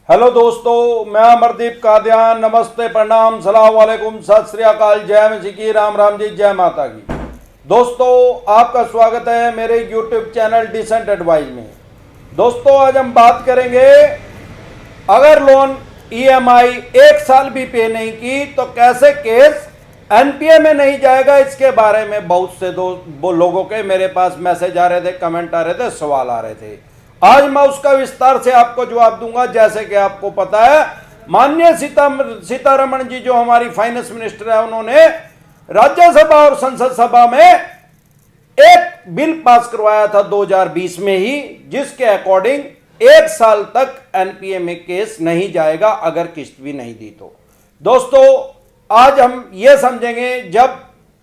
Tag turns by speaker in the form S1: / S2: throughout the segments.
S1: Hello दोस्तों, मैं अमरदीप कादियान। नमस्ते, प्रणाम, सलाम वालेकुम, सत श्री अकाल, जय मसीह की, राम राम जी, जय माता की। दोस्तों, आपका स्वागत है मेरे यूट्यूब चैनल डिसेंट एडवाइज में। दोस्तों, आज हम बात करेंगे, अगर लोन ईएमआई 1 साल भी पे नहीं की तो कैसे केस एनपीए में नहीं जाएगा। इसके बारे में बहुत से लोगों के मेरे पास मैसेज आ रहे थे, कमेंट आ रहे थे, सवाल आ रहे थे। आज मैं उसका विस्तार से आपको जवाब दूंगा। जैसे कि आपको पता है, माननीय सीतारमण जी जो हमारी फाइनेंस मिनिस्टर है, उन्होंने राज्यसभा और संसद सभा में एक बिल पास करवाया था 2020 में ही, जिसके अकॉर्डिंग 1 साल तक एनपीए में केस नहीं जाएगा अगर किस्त भी नहीं दी तो। दोस्तों, आज हम यह समझेंगे, जब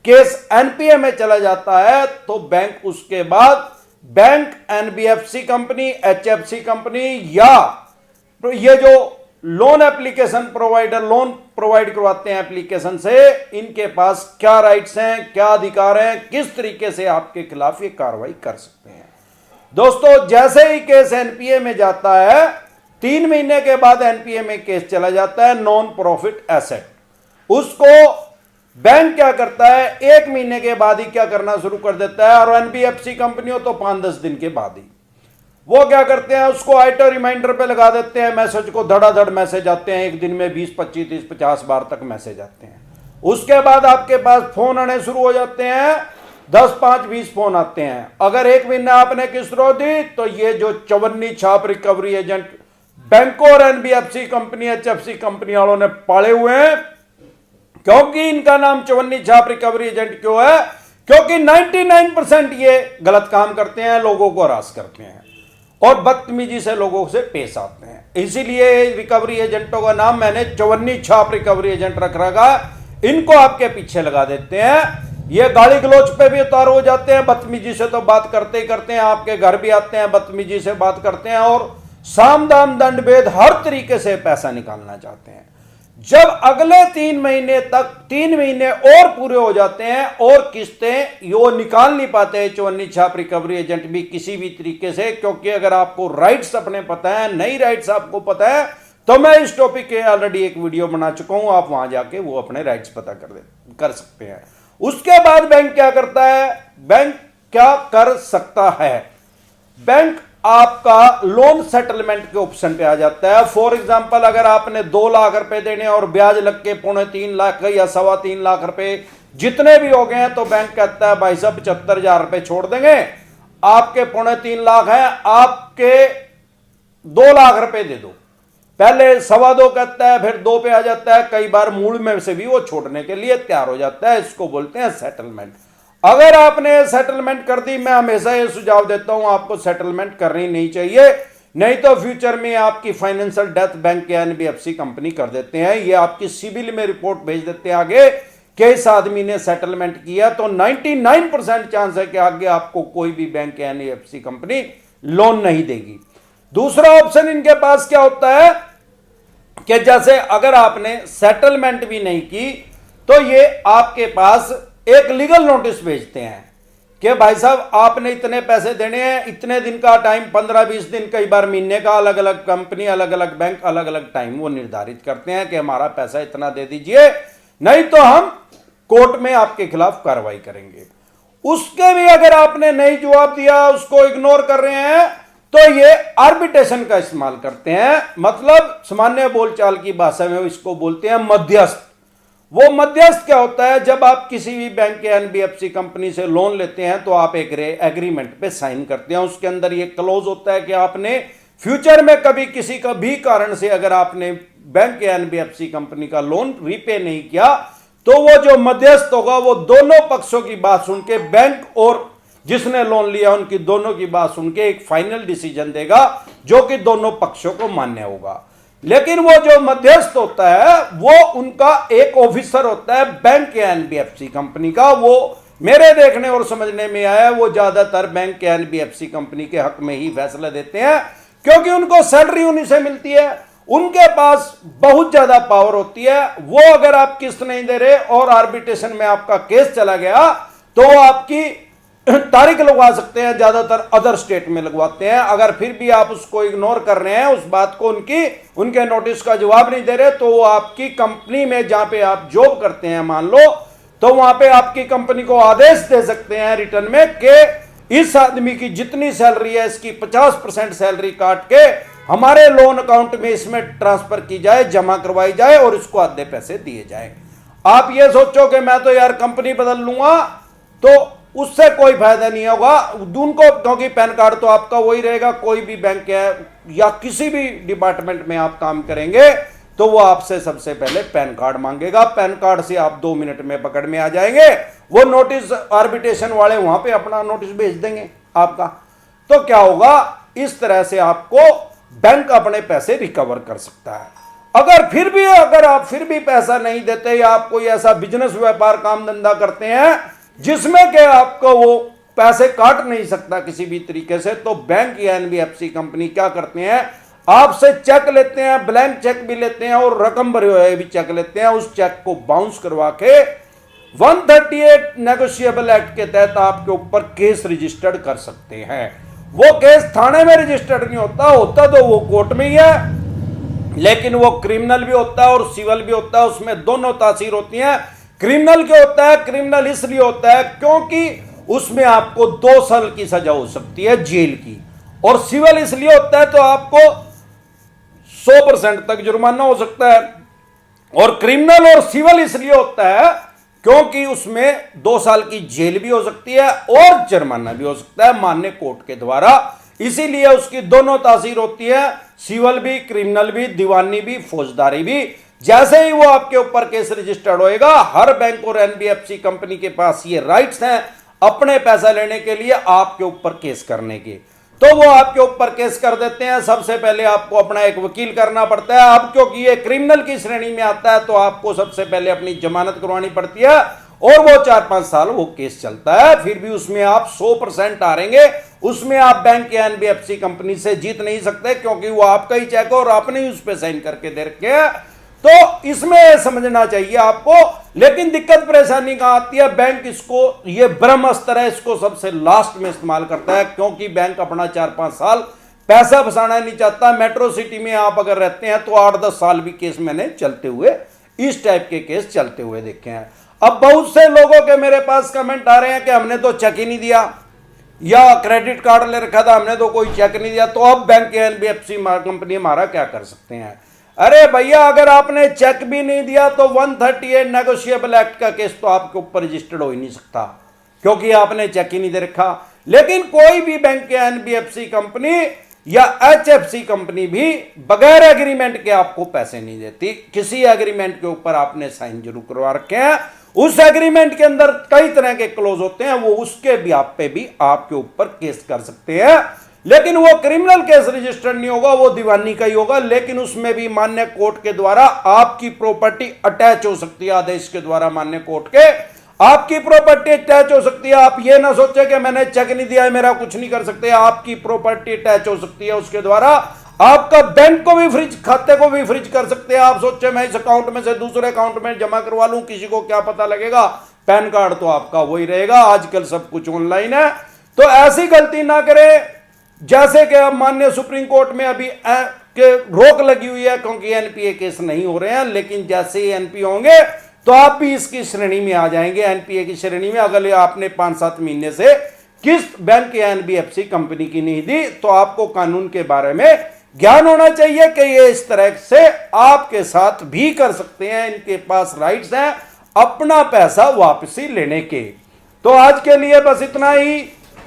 S1: केस एनपीए में चला जाता है तो बैंक उसके बाद bank, NBFC company, HFC company या तो ये जो loan application provider loan provide करवाते हैं एप्लीकेशन से, इनके पास क्या राइट्स हैं, क्या अधिकार हैं, किस तरीके से आपके खिलाफ ये कार्रवाई कर सकते हैं। दोस्तों, जैसे ही केस एनपीए में जाता है, 3 महीने के बाद एनपीए में केस चला जाता है नॉन प्रॉफिट एसेट, उसको बैंक क्या करता है, 1 महीने के बाद ही क्या करना शुरू कर देता है। और एनबीएफसी कंपनियों तो 5-10 दिन के बाद ही वो क्या करते हैं, उसको ऑटो रिमाइंडर पे लगा देते हैं मैसेज को। धड़ाधड़ मैसेज आते हैं, एक दिन में 20, 25, 30, 50 बार तक मैसेज आते हैं। उसके बाद आपके पास फोन आने शुरू हो जाते हैं, 10, 5, 20 फोन आते हैं। अगर 1 महीना आपने किस्त रो दी तो ये जो चवन्नी छाप रिकवरी एजेंट बैंकों और एनबीएफसी कंपनी, एचएफसी कंपनी वालों ने पाले हुए हैं। क्योंकि इनका नाम चवन्नी छाप रिकवरी एजेंट क्यों है? क्योंकि 99% ये गलत काम करते हैं, लोगों को हरास करते हैं और बदतमीजी से लोगों से पेश आते हैं। इसीलिए रिकवरी एजेंटों का नाम मैंने चवन्नी छाप रिकवरी एजेंट रख रखा। इनको आपके पीछे लगा देते हैं, ये गाली गलौज पे भी उतार हो जाते हैं। बदतमीजी से तो बात करते ही करते हैं, आपके घर भी आते हैं, बदतमीजी से बात करते हैं और साम दाम दंड भेद हर तरीके से पैसा निकालना चाहते हैं। जब अगले 3 महीने तक 3 महीने और पूरे हो जाते हैं और किस्तें यो निकाल नहीं पाते हैं चवन्नी छाप रिकवरी एजेंट भी किसी भी तरीके से, क्योंकि अगर आपको राइट्स अपने पता है, नई राइट्स आपको पता है, तो मैं इस टॉपिक के ऑलरेडी एक वीडियो बना चुका हूं, आप वहां जाके वो अपने राइट्स पता कर सकते हैं। उसके बाद बैंक क्या करता है, बैंक क्या कर सकता है, बैंक आपका लोन सेटलमेंट के ऑप्शन पे आ जाता है। फॉर एग्जांपल, अगर आपने 2 लाख रुपए देने और ब्याज लग के 3.25 लाख या 3.25 लाख रुपए जितने भी हो गए हैं, तो बैंक कहता है भाई साहब 75,000 रुपए छोड़ देंगे, आपके 3.25 लाख है, आपके 2 लाख रुपए दे दो। पहले 2.25 कहता है, फिर 2 पे आ जाता है, कई बार मूल में से भी वो छोड़ने के लिए तैयार हो जाता है। इसको बोलते हैं सेटलमेंट। अगर आपने सेटलमेंट कर दी, मैं हमेशा ये सुझाव देता हूं आपको सेटलमेंट करनी नहीं चाहिए, नहीं तो फ्यूचर में आपकी फाइनेंशियल डेथ बैंक या एनबीएफसी कंपनी कर देते हैं। ये आपकी सिविल में रिपोर्ट भेज देते हैं आगे कि इस आदमी ने सेटलमेंट किया, तो 99% चांस है कि आगे आपको कोई भी बैंक या एनबीएफसी कंपनी लोन नहीं देगी। दूसरा ऑप्शन इनके पास क्या होता है कि जैसे अगर आपने सेटलमेंट भी नहीं की तो ये आपके पास एक लीगल नोटिस भेजते हैं कि भाई साहब आपने इतने पैसे देने हैं, इतने दिन का टाइम, 15-20 दिन, कई बार महीने का, अलग अलग कंपनी, अलग अलग बैंक, अलग अलग टाइम वो निर्धारित करते हैं कि हमारा पैसा इतना दे दीजिए, नहीं तो हम कोर्ट में आपके खिलाफ कार्रवाई करेंगे। उसके भी अगर आपने नहीं जवाब दिया, उसको इग्नोर कर रहे हैं, तो ये आर्बिट्रेशन का इस्तेमाल करते हैं। मतलब सामान्य बोलचाल की भाषा में इसको बोलते हैं मध्यस्थ। वो मध्यस्थ क्या होता है, जब आप किसी भी बैंक के एनबीएफसी कंपनी से लोन लेते हैं तो आप एक एग्रीमेंट पे साइन करते हैं। उसके अंदर ये क्लोज होता है कि आपने फ्यूचर में कभी किसी का भी कारण से अगर आपने बैंक या एनबीएफसी कंपनी का लोन रीपे नहीं किया, तो वो जो मध्यस्थ होगा वो दोनों पक्षों की बात सुन के, बैंक और जिसने लोन लिया उनकी दोनों की बात सुन के एक फाइनल डिसीजन देगा जो कि दोनों पक्षों को मान्य होगा। लेकिन वो जो मध्यस्थ होता है वो उनका एक ऑफिसर होता है बैंक या एनबीएफसी कंपनी का। वो मेरे देखने और समझने में आया, वो ज्यादातर बैंक या एनबीएफसी कंपनी के हक में ही फैसला देते हैं, क्योंकि उनको सैलरी उन्हीं से मिलती है, उनके पास बहुत ज्यादा पावर होती है। वो अगर आप किस्त नहीं दे रहे और आर्बिट्रेशन में आपका केस चला गया तो आपकी तारीख लगवा सकते हैं, ज्यादातर अदर स्टेट में लगवाते हैं। अगर फिर भी आप उसको इग्नोर कर रहे हैं, उस बात को उनके नोटिस का जवाब नहीं दे रहे, तो वो आपकी कंपनी में जहां पे आप जॉब करते हैं मान लो, तो वहां पे आपकी कंपनी को आदेश दे सकते हैं रिटर्न में कि इस आदमी की जितनी सैलरी है इसकी 50% सैलरी काट के हमारे लोन अकाउंट में इसमें ट्रांसफर की जाए, जमा करवाई जाए और इसको आधे पैसे दिए जाए। आप ये सोचो कि मैं तो यार कंपनी बदल लूंगा, तो उससे कोई फायदा नहीं होगा उनको, क्योंकि पैन कार्ड तो आपका वही रहेगा। कोई भी बैंक है या किसी भी डिपार्टमेंट में आप काम करेंगे तो वो आपसे सबसे पहले पैन कार्ड मांगेगा। पैन कार्ड से आप 2 मिनट में पकड़ में आ जाएंगे। वो नोटिस आर्बिट्रेशन वाले वहां पे अपना नोटिस भेज देंगे आपका। तो क्या होगा, इस तरह से आपको बैंक अपने पैसे रिकवर कर सकता है। अगर आप फिर भी पैसा नहीं देते, या आप कोई ऐसा बिजनेस व्यापार काम धंधा करते हैं जिसमें कि आपको वो पैसे काट नहीं सकता किसी भी तरीके से, तो बैंक या एनबीएफसी कंपनी क्या करते हैं, आपसे चेक लेते हैं, ब्लैंक चेक भी लेते हैं और रकम भरे हुए भी चेक लेते हैं। उस चेक को बाउंस करवा के 138 नेगोशिएबल एक्ट के तहत आपके ऊपर केस रजिस्टर्ड कर सकते हैं। वो केस थाने में रजिस्टर्ड नहीं होता तो वो कोर्ट में ही है, लेकिन वो क्रिमिनल भी होता है और सिविल भी होता है। उसमें दोनों तासीर होती हैं। क्रिमिनल क्यों होता है? क्रिमिनल इसलिए होता है क्योंकि उसमें आपको 2 साल की सजा हो सकती है जेल की, और सिविल इसलिए होता है तो आपको 100% तक जुर्माना हो सकता है। और क्रिमिनल और सिविल इसलिए होता है क्योंकि उसमें 2 साल की जेल भी हो सकती है और जुर्माना भी हो सकता है मान्य कोर्ट के द्वारा। इसीलिए उसकी दोनों तासीर होती है, सिविल भी, क्रिमिनल भी, दीवानी भी, फौजदारी भी। जैसे ही वो आपके ऊपर केस रजिस्टर्ड होएगा, हर बैंक और एनबीएफसी कंपनी के पास ये राइट्स हैं अपने पैसा लेने के लिए, आपके ऊपर केस करने के। तो वो आपके ऊपर केस कर देते हैं। सबसे पहले आपको अपना एक वकील करना पड़ता है। अब क्योंकि ये क्रिमिनल की श्रेणी में आता है तो आपको सबसे पहले अपनी जमानत करवानी पड़ती है, और वो 4-5 साल वो केस चलता है। फिर भी उसमें आप 100% हारेंगे। उसमें आप बैंक या एनबीएफसी कंपनी से जीत नहीं सकते, क्योंकि वो आपका ही चेक है और आपने ही उस पर साइन करके दे रखे हैं। तो इसमें समझना चाहिए आपको। लेकिन दिक्कत परेशानी कहां आती है, बैंक इसको, ये ब्रह्मास्त्र है, इसको सबसे लास्ट में इस्तेमाल करता है, क्योंकि बैंक अपना 4-5 साल पैसा फंसाना नहीं चाहता। मेट्रो सिटी में आप अगर रहते हैं तो 8-10 साल भी केस मैंने चलते हुए, इस टाइप के केस चलते हुए देखे हैं। अब बहुत से लोगों के मेरे पास कमेंट आ रहे हैं कि हमने तो चेक ही नहीं दिया, या क्रेडिट कार्ड ले रखा था हमने तो कोई चेक नहीं दिया, तो अब बैंक या एनबीएफसी कंपनी हमारा क्या कर सकते हैं? अरे भैया, अगर आपने चेक भी नहीं दिया तो 138 नेगोशिएबल एक्ट का केस तो आपके ऊपर रजिस्टर्ड हो ही नहीं सकता, क्योंकि आपने चेक ही नहीं दे रखा। लेकिन कोई भी बैंक या एनबीएफसी कंपनी या एचएफसी कंपनी भी बगैर एग्रीमेंट के आपको पैसे नहीं देती। किसी एग्रीमेंट के ऊपर आपने साइन जरूर करवा रखे हैं। उस एग्रीमेंट के अंदर कई तरह के क्लोज होते हैं, वो उसके भी आप पे भी आपके ऊपर केस कर सकते हैं। लेकिन वो क्रिमिनल केस रजिस्टर्ड नहीं होगा, वो दीवानी का ही होगा। लेकिन उसमें भी मान्य कोर्ट के द्वारा आपकी प्रॉपर्टी अटैच हो सकती है। आदेश के द्वारा मान्य कोर्ट के आपकी प्रॉपर्टी अटैच हो सकती है। आप ये ना सोचे कि मैंने चेक नहीं दिया है, मेरा कुछ नहीं कर सकते। आपकी प्रॉपर्टी अटैच हो सकती है उसके द्वारा। आपका बैंक को भी फ्रीज, खाते को भी फ्रीज कर सकते हैं। आप सोचे मैं इस अकाउंट में से दूसरे अकाउंट में जमा करवा लूं, किसी को क्या पता लगेगा? पैन कार्ड तो आपका वही रहेगा। आजकल सब कुछ ऑनलाइन है, तो ऐसी गलती ना करें। जैसे कि अब माननीय सुप्रीम कोर्ट में अभी के रोक लगी हुई है, क्योंकि एनपीए केस नहीं हो रहे हैं। लेकिन जैसे ही एनपीए होंगे तो आप भी इसकी श्रेणी में आ जाएंगे, एनपीए की श्रेणी में। अगर आपने 5-7 महीने से किस्त बैंक या एनबीएफसी कंपनी की नहीं दी, तो आपको कानून के बारे में ज्ञान होना चाहिए कि ये इस तरह से आपके साथ भी कर सकते हैं। इनके पास राइट्स हैं अपना पैसा वापसी लेने के। तो आज के लिए बस इतना ही,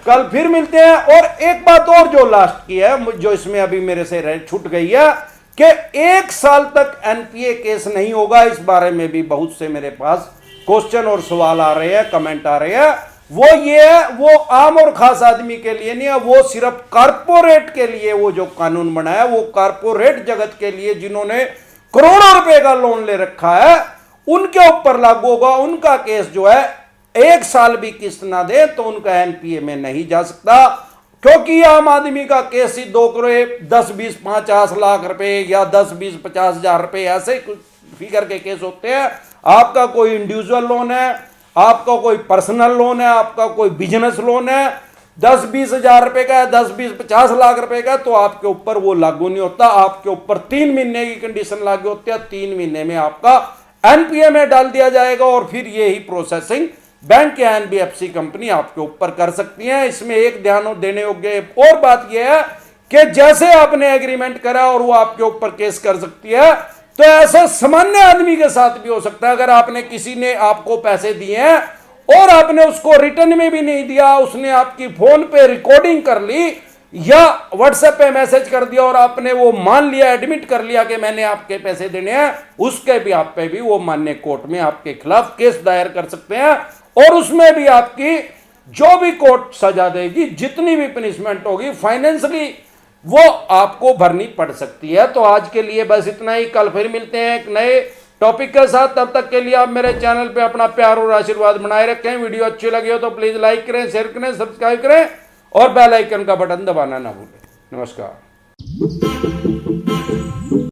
S1: कल फिर मिलते हैं। और एक बात और जो लास्ट की है, जो इसमें अभी मेरे से छूट गई है, कि 1 साल तक एनपीए केस नहीं होगा। इस बारे में भी बहुत से मेरे पास क्वेश्चन और सवाल आ रहे हैं, कमेंट आ रहे हैं। वो ये है, वो आम और खास आदमी के लिए नहीं है, वो सिर्फ कारपोरेट के लिए वो जो कानून बनाया, वो कारपोरेट जगत के लिए, जिन्होंने करोड़ों रुपए का लोन ले रखा है, उनके ऊपर लागू होगा। उनका केस जो है 1 साल भी किस्त ना दे तो उनका एनपीए में नहीं जा सकता, क्योंकि आम आदमी का केस ही 2 करोड़ 10, 20, 50 लाख रुपए या 10, 20, 50 हजार रुपए ऐसे कुछ फिगर के केस होते हैं। आपका कोई इंडिविजुअल लोन है, आपका कोई पर्सनल लोन है, आपका कोई बिजनेस लोन है 10-20 हजार रुपए का है, 10-20-50 लाख रुपए का, तो आपके ऊपर वो लागू नहीं होता। आपके ऊपर 3 महीने की कंडीशन लागू होती है। 3 महीने में आपका एनपीए में डाल दिया जाएगा और फिर यही प्रोसेसिंग बैंक या एनबीएफसी कंपनी आपके ऊपर कर सकती है। इसमें एक ध्यान देने योग्य और बात यह है कि जैसे आपने एग्रीमेंट करा और वो आपके ऊपर केस कर सकती है, तो ऐसा सामान्य आदमी के साथ भी हो सकता है। अगर आपने किसी ने आपको पैसे दिए हैं और आपने उसको रिटर्न में भी नहीं दिया, उसने आपकी फोन पे रिकॉर्डिंग कर ली या व्हाट्सएप पे मैसेज कर दिया और आपने वो मान लिया, एडमिट कर लिया कि मैंने आपके पैसे देने हैं, उसके भी आप पे भी वो मान्य कोर्ट में आपके खिलाफ केस दायर कर सकते हैं और उसमें भी आपकी जो भी कोर्ट सजा देगी, जितनी भी पनिशमेंट होगी फाइनेंशियली, वो आपको भरनी पड़ सकती है। तो आज के लिए बस इतना ही। कल फिर मिलते हैं एक नए टॉपिक के साथ। तब तक के लिए आप मेरे चैनल पे अपना प्यार और आशीर्वाद बनाए रखें। वीडियो अच्छी लगी हो तो प्लीज लाइक करें, शेयर करें, सब्सक्राइब करें और बेल आइकन का बटन दबाना ना भूलें। नमस्कार।